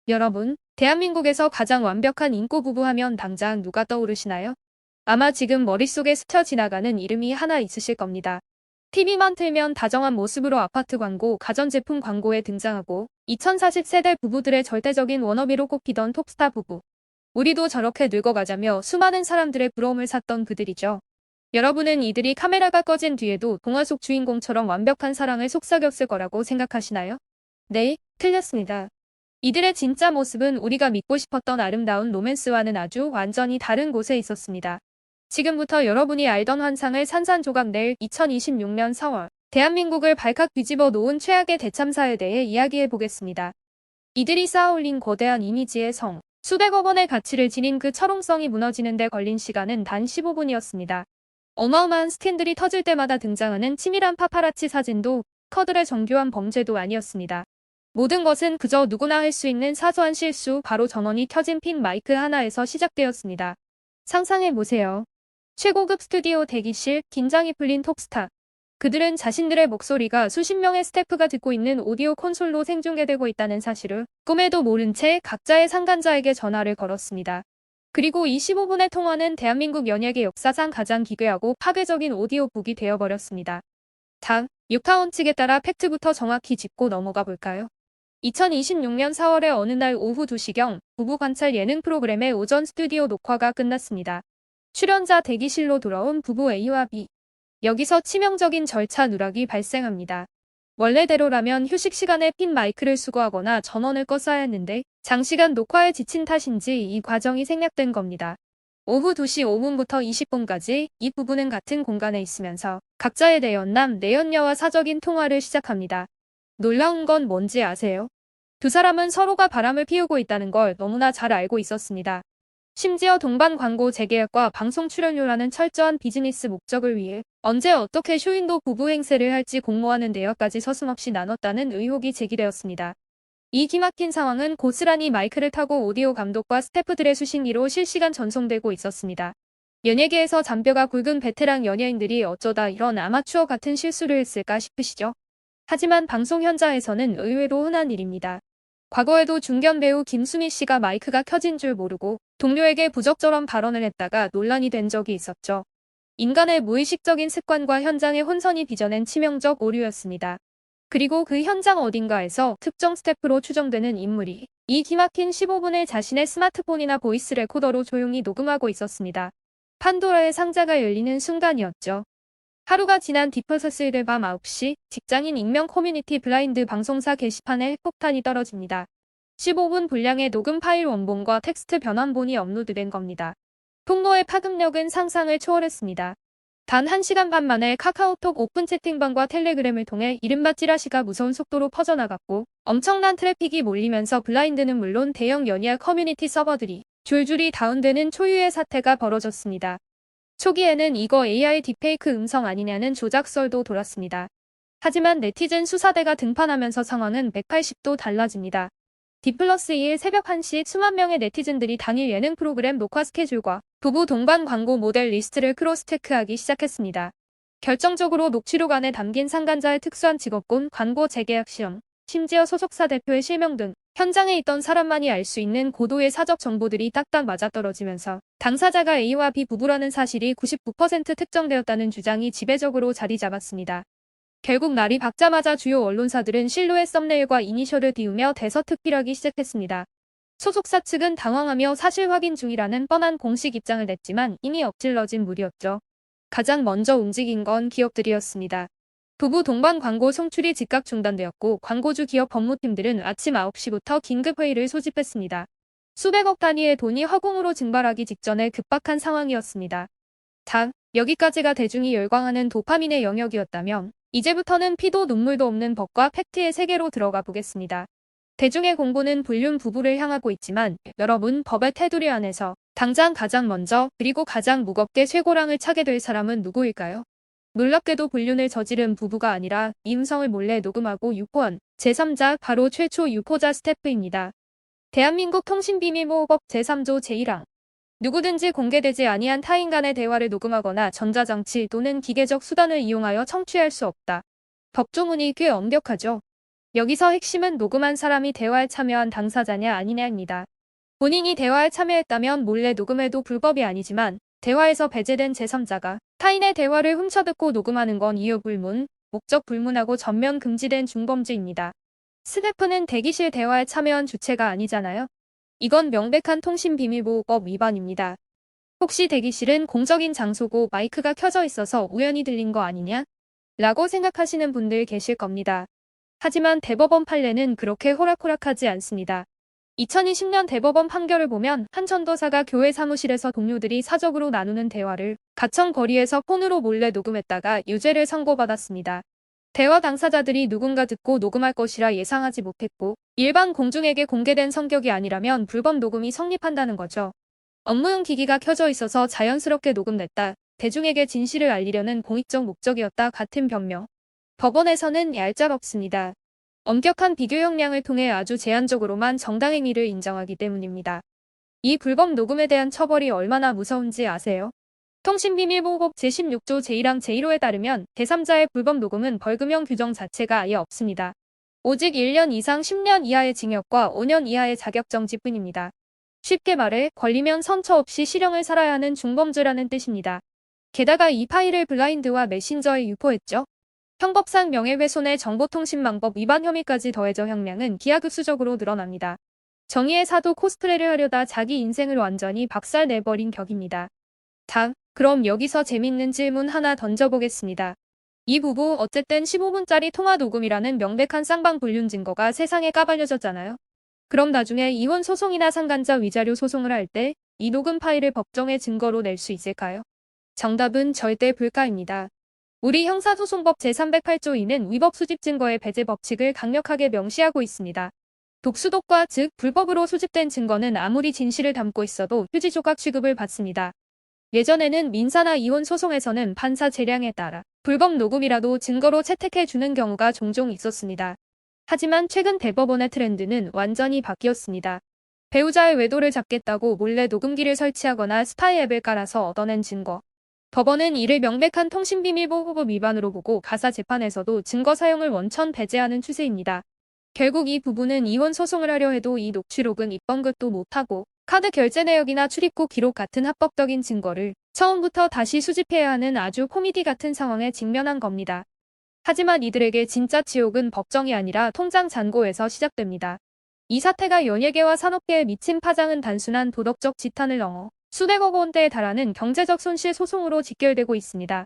여러분, 대한민국에서 가장 완벽한 인꼬 부부 하면 당장 누가 떠오르시나요? 아마 지금 머릿속에 스쳐 지나가는 이름이 하나 있으실 겁니다. TV만 틀면 다정한 모습으로 아파트 광고, 가전제품 광고에 등장하고 2040세대 부부들의 절대적인 워너비로 꼽히던 톱스타 부부. 우리도 저렇게 늙어가자며 수많은 사람들의 부러움을 샀던 그들이죠. 여러분은 이들이 카메라가 꺼진 뒤에도 동화 속 주인공처럼 완벽한 사랑을 속삭였을 거라고 생각하시나요? 네, 틀렸습니다. 이들의 진짜 모습은 우리가 믿고 싶었던 아름다운 로맨스와는 아주 완전히 다른 곳에 있었습니다. 지금부터 여러분이 알던 환상을 산산조각 낼 2026년 4월 대한민국을 발칵 뒤집어 놓은 최악의 대참사에 대해 이야기해 보겠습니다. 이들이 쌓아올린 거대한 이미지의 성, 수백억 원의 가치를 지닌 그 철옹성이 무너지는 데 걸린 시간은 단 15분이었습니다. 어마어마한 스캔들이 터질 때마다 등장하는 치밀한 파파라치 사진도 커들의 정교한 범죄도 아니었습니다. 모든 것은 그저 누구나 할 수 있는 사소한 실수, 바로 전원이 켜진 핀 마이크 하나에서 시작되었습니다. 상상해보세요. 최고급 스튜디오 대기실, 긴장이 풀린 톱스타. 그들은 자신들의 목소리가 수십 명의 스태프가 듣고 있는 오디오 콘솔로 생중계되고 있다는 사실을 꿈에도 모른 채 각자의 상간자에게 전화를 걸었습니다. 그리고 이 15분의 통화는 대한민국 연예계 역사상 가장 기괴하고 파괴적인 오디오북이 되어버렸습니다. 단, 육하원 측에 따라 팩트부터 정확히 짚고 넘어가 볼까요? 2026년 4월의 어느 날 오후 2시경 부부 관찰 예능 프로그램의 오전 스튜디오 녹화가 끝났습니다. 출연자 대기실로 돌아온 부부 A와 B. 여기서 치명적인 절차 누락이 발생합니다. 원래대로라면 휴식 시간에 핀 마이크를 수거하거나 전원을 껐어야 했는데 장시간 녹화에 지친 탓인지 이 과정이 생략된 겁니다. 오후 2시 5분부터 20분까지 이 부부는 같은 공간에 있으면서 각자의 내연남, 내연녀와 사적인 통화를 시작합니다. 놀라운 건 뭔지 아세요? 두 사람은 서로가 바람을 피우고 있다는 걸 너무나 잘 알고 있었습니다. 심지어 동반 광고 재계약과 방송 출연료라는 철저한 비즈니스 목적을 위해 언제 어떻게 쇼윈도 부부 행세를 할지 공모하는 내역까지 서슴없이 나눴다는 의혹이 제기되었습니다. 이 기막힌 상황은 고스란히 마이크를 타고 오디오 감독과 스태프들의 수신기로 실시간 전송되고 있었습니다. 연예계에서 잔뼈가 굵은 베테랑 연예인들이 어쩌다 이런 아마추어 같은 실수를 했을까 싶으시죠? 하지만 방송 현장에서는 의외로 흔한 일입니다. 과거에도 중견 배우 김수미 씨가 마이크가 켜진 줄 모르고 동료에게 부적절한 발언을 했다가 논란이 된 적이 있었죠. 인간의 무의식적인 습관과 현장의 혼선이 빚어낸 치명적 오류였습니다. 그리고 그 현장 어딘가에서 특정 스태프로 추정되는 인물이 이 기막힌 15분을 자신의 스마트폰이나 보이스 레코더로 조용히 녹음하고 있었습니다. 판도라의 상자가 열리는 순간이었죠. 하루가 지난 디퍼서스일의 밤 9시 직장인 익명 커뮤니티 블라인드 방송사 게시판에 핵폭탄이 떨어집니다. 15분 분량의 녹음 파일 원본과 텍스트 변환본이 업로드된 겁니다. 통로의 파급력은 상상을 초월했습니다. 단 1시간 반 만에 카카오톡 오픈 채팅방과 텔레그램을 통해 이른바 찌라시가 무서운 속도로 퍼져나갔고 엄청난 트래픽이 몰리면서 블라인드는 물론 대형 연예인 커뮤니티 서버들이 줄줄이 다운되는 초유의 사태가 벌어졌습니다. 초기에는 이거 AI 딥페이크 음성 아니냐는 조작설도 돌았습니다. 하지만 네티즌 수사대가 등판하면서 상황은 180도 달라집니다. D+1 새벽 1시 수만 명의 네티즌들이 당일 예능 프로그램 녹화 스케줄과 부부 동반 광고 모델 리스트를 크로스체크하기 시작했습니다. 결정적으로 녹취록 안에 담긴 상간자의 특수한 직업군, 광고 재계약 시험, 심지어 소속사 대표의 실명 등 현장에 있던 사람만이 알 수 있는 고도의 사적 정보들이 딱딱 맞아떨어지면서 당사자가 A와 B 부부라는 사실이 99% 특정되었다는 주장이 지배적으로 자리 잡았습니다. 결국 날이 밝자마자 주요 언론사들은 실루엣 썸네일과 이니셜을 띄우며 대서특필하기 시작했습니다. 소속사 측은 당황하며 사실 확인 중이라는 뻔한 공식 입장을 냈지만 이미 엎질러진 물이었죠. 가장 먼저 움직인 건 기업들이었습니다. 부부 동반 광고 송출이 즉각 중단되었고 광고주 기업 법무팀들은 아침 9시부터 긴급회의를 소집했습니다. 수백억 단위의 돈이 허공으로 증발하기 직전의 급박한 상황이었습니다. 단, 여기까지가 대중이 열광하는 도파민의 영역이었다면 이제부터는 피도 눈물도 없는 법과 팩트의 세계로 들어가 보겠습니다. 대중의 공분은 불륜 부부를 향하고 있지만 여러분, 법의 테두리 안에서 당장 가장 먼저 그리고 가장 무겁게 쇠고랑을 차게 될 사람은 누구일까요? 놀랍게도 불륜을 저지른 부부가 아니라 이 음성을 몰래 녹음하고 유포한 제3자, 바로 최초 유포자 스태프입니다. 대한민국 통신비밀보호법 제3조 제1항. 누구든지 공개되지 아니한 타인 간의 대화를 녹음하거나 전자장치 또는 기계적 수단을 이용하여 청취할 수 없다. 법조문이 꽤 엄격하죠. 여기서 핵심은 녹음한 사람이 대화에 참여한 당사자냐 아니냐입니다. 본인이 대화에 참여했다면 몰래 녹음해도 불법이 아니지만 대화에서 배제된 제3자가 타인의 대화를 훔쳐듣고 녹음하는 건 이유 불문, 목적 불문하고 전면 금지된 중범죄입니다. 스태프는 대기실 대화에 참여한 주체가 아니잖아요. 이건 명백한 통신비밀보호법 위반입니다. 혹시 대기실은 공적인 장소고 마이크가 켜져 있어서 우연히 들린 거 아니냐? 라고 생각하시는 분들 계실 겁니다. 하지만 대법원 판례는 그렇게 호락호락하지 않습니다. 2020년 대법원 판결을 보면 한 전도사가 교회 사무실에서 동료들이 사적으로 나누는 대화를 가청 거리에서 폰으로 몰래 녹음했다가 유죄를 선고받았습니다. 대화 당사자들이 누군가 듣고 녹음할 것이라 예상하지 못했고 일반 공중에게 공개된 성격이 아니라면 불법 녹음이 성립한다는 거죠. 업무용 기기가 켜져 있어서 자연스럽게 녹음됐다. 대중에게 진실을 알리려는 공익적 목적이었다 같은 변명. 법원에서는 얄짤없습니다. 엄격한 비교 형량을 통해 아주 제한적으로만 정당행위를 인정하기 때문입니다. 이 불법 녹음에 대한 처벌이 얼마나 무서운지 아세요? 통신비밀보호법 제16조 제1항 제1호에 따르면 제3자의 불법 녹음은 벌금형 규정 자체가 아예 없습니다. 오직 1년 이상 10년 이하의 징역과 5년 이하의 자격정지뿐입니다. 쉽게 말해 걸리면 선처 없이 실형을 살아야 하는 중범죄라는 뜻입니다. 게다가 이 파일을 블라인드와 메신저에 유포했죠. 형법상 명예훼손의 정보통신망법 위반 혐의까지 더해져 형량은 기하급수적으로 늘어납니다. 정의의 사도 코스프레를 하려다 자기 인생을 완전히 박살내버린 격입니다. 그럼 여기서 재밌는 질문 하나 던져보겠습니다. 이 부부 어쨌든 15분짜리 통화 녹음이라는 명백한 쌍방불륜 증거가 세상에 까발려졌잖아요. 그럼 나중에 이혼 소송이나 상간자 위자료 소송을 할 때 이 녹음 파일을 법정의 증거로 낼 수 있을까요? 정답은 절대 불가입니다. 우리 형사소송법 제308조 2는 위법 수집 증거의 배제 법칙을 강력하게 명시하고 있습니다. 독수독과 즉 불법으로 수집된 증거는 아무리 진실을 담고 있어도 휴지 조각 취급을 받습니다. 예전에는 민사나 이혼 소송에서는 판사 재량에 따라 불법 녹음이라도 증거로 채택해주는 경우가 종종 있었습니다. 하지만 최근 대법원의 트렌드는 완전히 바뀌었습니다. 배우자의 외도를 잡겠다고 몰래 녹음기를 설치하거나 스파이 앱을 깔아서 얻어낸 증거. 법원은 이를 명백한 통신비밀보호법 위반으로 보고 가사 재판에서도 증거 사용을 원천 배제하는 추세입니다. 결국 이 부부는 이혼 소송을 하려 해도 이 녹취록은 입번긋도 못하고 카드 결제 내역이나 출입국 기록 같은 합법적인 증거를 처음부터 다시 수집해야 하는 아주 코미디 같은 상황에 직면한 겁니다. 하지만 이들에게 진짜 지옥은 법정이 아니라 통장 잔고에서 시작됩니다. 이 사태가 연예계와 산업계에 미친 파장은 단순한 도덕적 지탄을 넘어 수백억 원대에 달하는 경제적 손실 소송으로 직결되고 있습니다.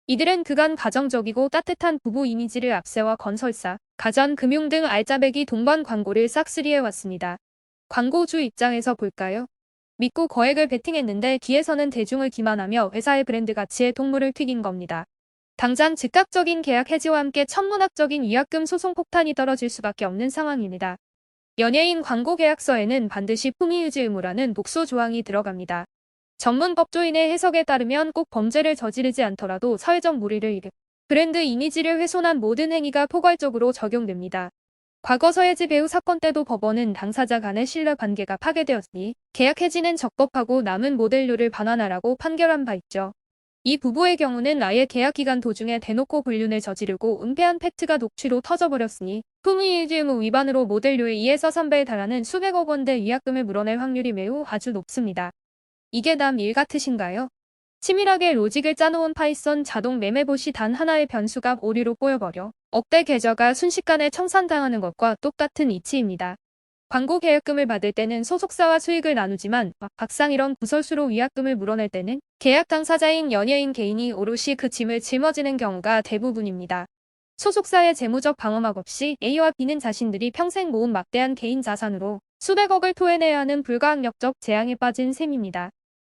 이들은 그간 가정적이고 따뜻한 부부 이미지를 앞세워 건설사, 가전, 금융 등 알짜배기 동반 광고를 싹쓸이해왔습니다. 광고주 입장에서 볼까요? 믿고 거액을 베팅했는데 뒤에서는 대중을 기만하며 회사의 브랜드 가치에 동물을 튀긴 겁니다. 당장 즉각적인 계약 해지와 함께 천문학적인 위약금 소송 폭탄이 떨어질 수밖에 없는 상황입니다. 연예인 광고 계약서에는 반드시 품위유지 의무라는 복수 조항이 들어갑니다. 전문 법조인의 해석에 따르면 꼭 범죄를 저지르지 않더라도 사회적 물의를 일으켜 브랜드 이미지를 훼손한 모든 행위가 포괄적으로 적용됩니다. 과거 서예지 배우 사건 때도 법원은 당사자 간의 신뢰관계가 파괴되었으니 계약 해지는 적법하고 남은 모델료를 반환하라고 판결한 바 있죠. 이 부부의 경우는 아예 계약 기간 도중에 대놓고 불륜을 저지르고 은폐한 팩트가 녹취로 터져버렸으니 품위유지 의무 위반으로 모델료의 2에서 3배에 달하는 수백억 원대 위약금을 물어낼 확률이 매우 아주 높습니다. 이게 남 일 같으신가요? 치밀하게 로직을 짜놓은 파이썬 자동 매매봇이 단 하나의 변수가 오류로 꼬여버려 억대 계좌가 순식간에 청산당하는 것과 똑같은 이치입니다. 광고 계약금을 받을 때는 소속사와 수익을 나누지만 막상 이런 구설수로 위약금을 물어낼 때는 계약 당사자인 연예인 개인이 오롯이 그 짐을 짊어지는 경우가 대부분입니다. 소속사의 재무적 방어막 없이 A와 B는 자신들이 평생 모은 막대한 개인 자산으로 수백억을 토해내야 하는 불가항력적 재앙에 빠진 셈입니다.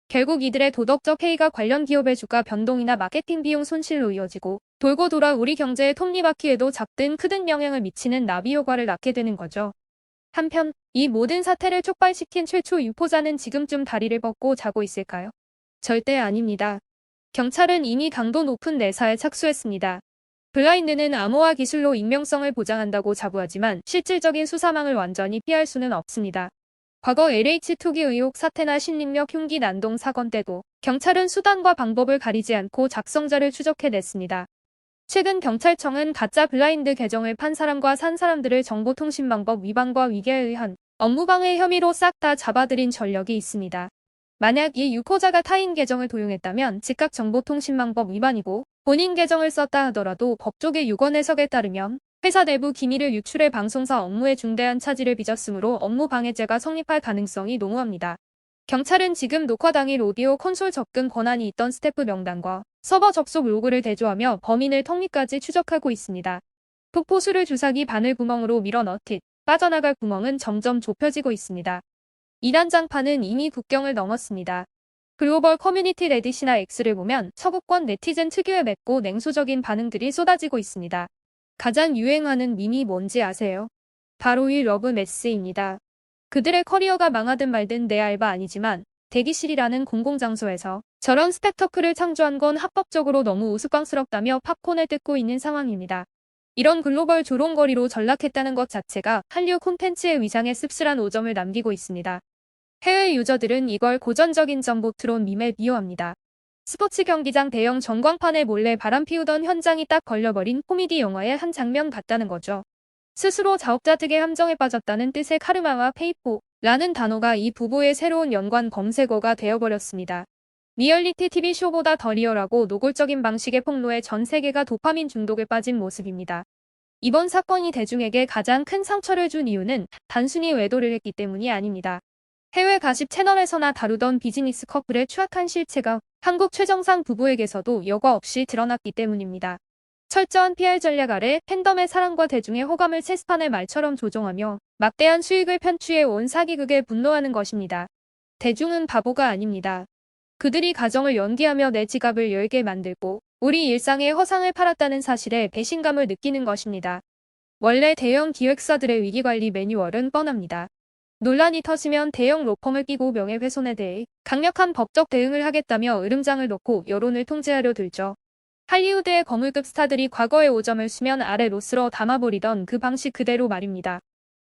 결국 이들의 도덕적 해이가 관련 기업의 주가 변동이나 마케팅 비용 손실로 이어지고 돌고 돌아 우리 경제의 톱니바퀴에도 작든 크든 영향을 미치는 나비 효과를 낳게 되는 거죠. 한편 이 모든 사태를 촉발시킨 최초 유포자는 지금쯤 다리를 뻗고 자고 있을까요? 절대 아닙니다. 경찰은 이미 강도 높은 내사에 착수했습니다. 블라인드는 암호화 기술로 익명성을 보장한다고 자부하지만 실질적인 수사망을 완전히 피할 수는 없습니다. 과거 LH 투기 의혹 사태나 신림역 흉기 난동 사건 때도 경찰은 수단과 방법을 가리지 않고 작성자를 추적해냈습니다. 최근 경찰청은 가짜 블라인드 계정을 판 사람과 산 사람들을 정보통신망법 위반과 위계에 의한 업무방해 혐의로 싹 다 잡아들인 전력이 있습니다. 만약 이 유포자가 타인 계정을 도용했다면 즉각 정보통신망법 위반이고 본인 계정을 썼다 하더라도 법조계 유권 해석에 따르면 회사 내부 기밀을 유출해 방송사 업무에 중대한 차질을 빚었으므로 업무방해죄가 성립할 가능성이 농후합니다. 경찰은 지금 녹화 당일 오디오 콘솔 접근 권한이 있던 스태프 명단과 서버 접속 로그를 대조하며 범인을 턱밑까지 추적하고 있습니다. 폭포수를 주사기 바늘 구멍으로 밀어넣듯 빠져나갈 구멍은 점점 좁혀지고 있습니다. 이단 장판은 이미 국경을 넘었습니다. 글로벌 커뮤니티 레딧이나 X를 보면 서구권 네티즌 특유의 맵고 냉소적인 반응들이 쏟아지고 있습니다. 가장 유행하는 밈이 뭔지 아세요? 바로 이 러브 매스입니다. 그들의 커리어가 망하든 말든 내 알바 아니지만 대기실이라는 공공장소에서 저런 스펙터클을 창조한 건 합법적으로 너무 우스꽝스럽다며 팝콘을 뜯고 있는 상황입니다. 이런 글로벌 조롱거리로 전락했다는 것 자체가 한류 콘텐츠의 위상에 씁쓸한 오점을 남기고 있습니다. 해외 유저들은 이걸 고전적인 점보트론 밈에 비유합니다. 스포츠 경기장 대형 전광판에 몰래 바람 피우던 현장이 딱 걸려버린 코미디 영화의 한 장면 같다는 거죠. 스스로 자업자득의 함정에 빠졌다는 뜻의 카르마와 페이포라는 단어가 이 부부의 새로운 연관 검색어가 되어버렸습니다. 리얼리티 TV쇼보다 더 리얼하고 노골적인 방식의 폭로에 전 세계가 도파민 중독에 빠진 모습입니다. 이번 사건이 대중에게 가장 큰 상처를 준 이유는 단순히 외도를 했기 때문이 아닙니다. 해외 가십 채널에서나 다루던 비즈니스 커플의 추악한 실체가 한국 최정상 부부에게서도 여과 없이 드러났기 때문입니다. 철저한 PR 전략 아래 팬덤의 사랑과 대중의 호감을 체스판의 말처럼 조종하며 막대한 수익을 편취해 온 사기극에 분노하는 것입니다. 대중은 바보가 아닙니다. 그들이 가정을 연기하며 내 지갑을 열게 만들고 우리 일상의 허상을 팔았다는 사실에 배신감을 느끼는 것입니다. 원래 대형 기획사들의 위기관리 매뉴얼은 뻔합니다. 논란이 터지면 대형 로펌을 끼고 명예훼손에 대해 강력한 법적 대응을 하겠다며 으름장을 놓고 여론을 통제하려 들죠. 할리우드의 거물급 스타들이 과거의 오점을 수면 아래 로스로 담아버리던 그 방식 그대로 말입니다.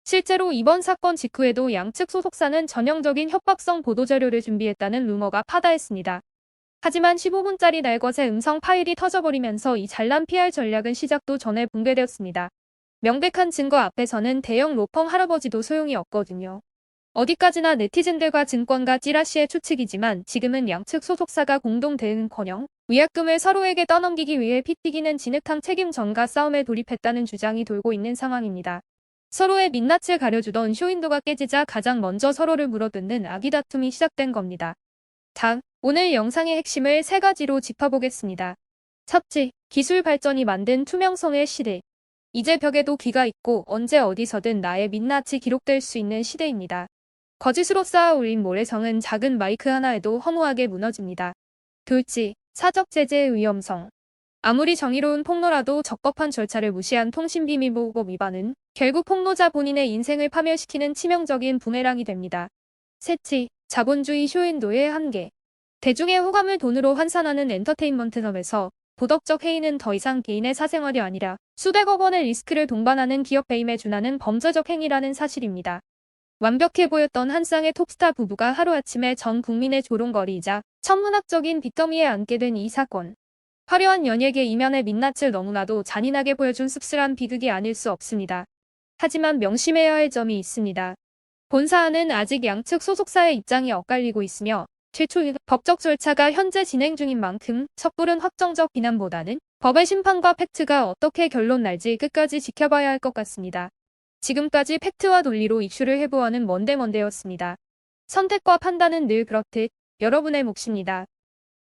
실제로 이번 사건 직후에도 양측 소속사는 전형적인 협박성 보도자료를 준비했다는 루머가 파다했습니다. 하지만 15분짜리 날것의 음성 파일이 터져버리면서 이 잘난 PR 전략은 시작도 전에 붕괴되었습니다. 명백한 증거 앞에서는 대형 로펌 할아버지도 소용이 없거든요. 어디까지나 네티즌들과 증권가 찌라시의 추측이지만 지금은 양측 소속사가 공동 대응커녕 위약금을 서로에게 떠넘기기 위해 피 튀기는 진흙탕 책임 전가 싸움에 돌입했다는 주장이 돌고 있는 상황입니다. 서로의 민낯을 가려주던 쇼윈도가 깨지자 가장 먼저 서로를 물어뜯는 아기 다툼이 시작된 겁니다. 오늘 영상의 핵심을 세 가지로 짚어보겠습니다. 첫째, 기술 발전이 만든 투명성의 시대. 이제 벽에도 귀가 있고 언제 어디서든 나의 민낯이 기록될 수 있는 시대입니다. 거짓으로 쌓아 올린 모래성은 작은 마이크 하나에도 허무하게 무너집니다. 둘째, 사적 제재의 위험성. 아무리 정의로운 폭로라도 적법한 절차를 무시한 통신비밀보호법 위반은 결국 폭로자 본인의 인생을 파멸시키는 치명적인 부메랑이 됩니다. 셋째, 자본주의 쇼윈도의 한계. 대중의 호감을 돈으로 환산하는 엔터테인먼트업에서 도덕적 해이는 더 이상 개인의 사생활이 아니라 수백억 원의 리스크를 동반하는 기업 배임에 준하는 범죄적 행위라는 사실입니다. 완벽해 보였던 한 쌍의 톱스타 부부가 하루아침에 전 국민의 조롱거리이자 천문학적인 빚더미에 앉게 된 이 사건. 화려한 연예계 이면의 민낯을 너무나도 잔인하게 보여준 씁쓸한 비극이 아닐 수 없습니다. 하지만 명심해야 할 점이 있습니다. 본 사안은 아직 양측 소속사의 입장이 엇갈리고 있으며 최초 법적 절차가 현재 진행 중인 만큼 섣부른 확정적 비난보다는 법의 심판과 팩트가 어떻게 결론 날지 끝까지 지켜봐야 할 것 같습니다. 지금까지 팩트와 논리로 이슈를 해보아는 먼데먼데였습니다. 선택과 판단은 늘 그렇듯 여러분의 몫입니다.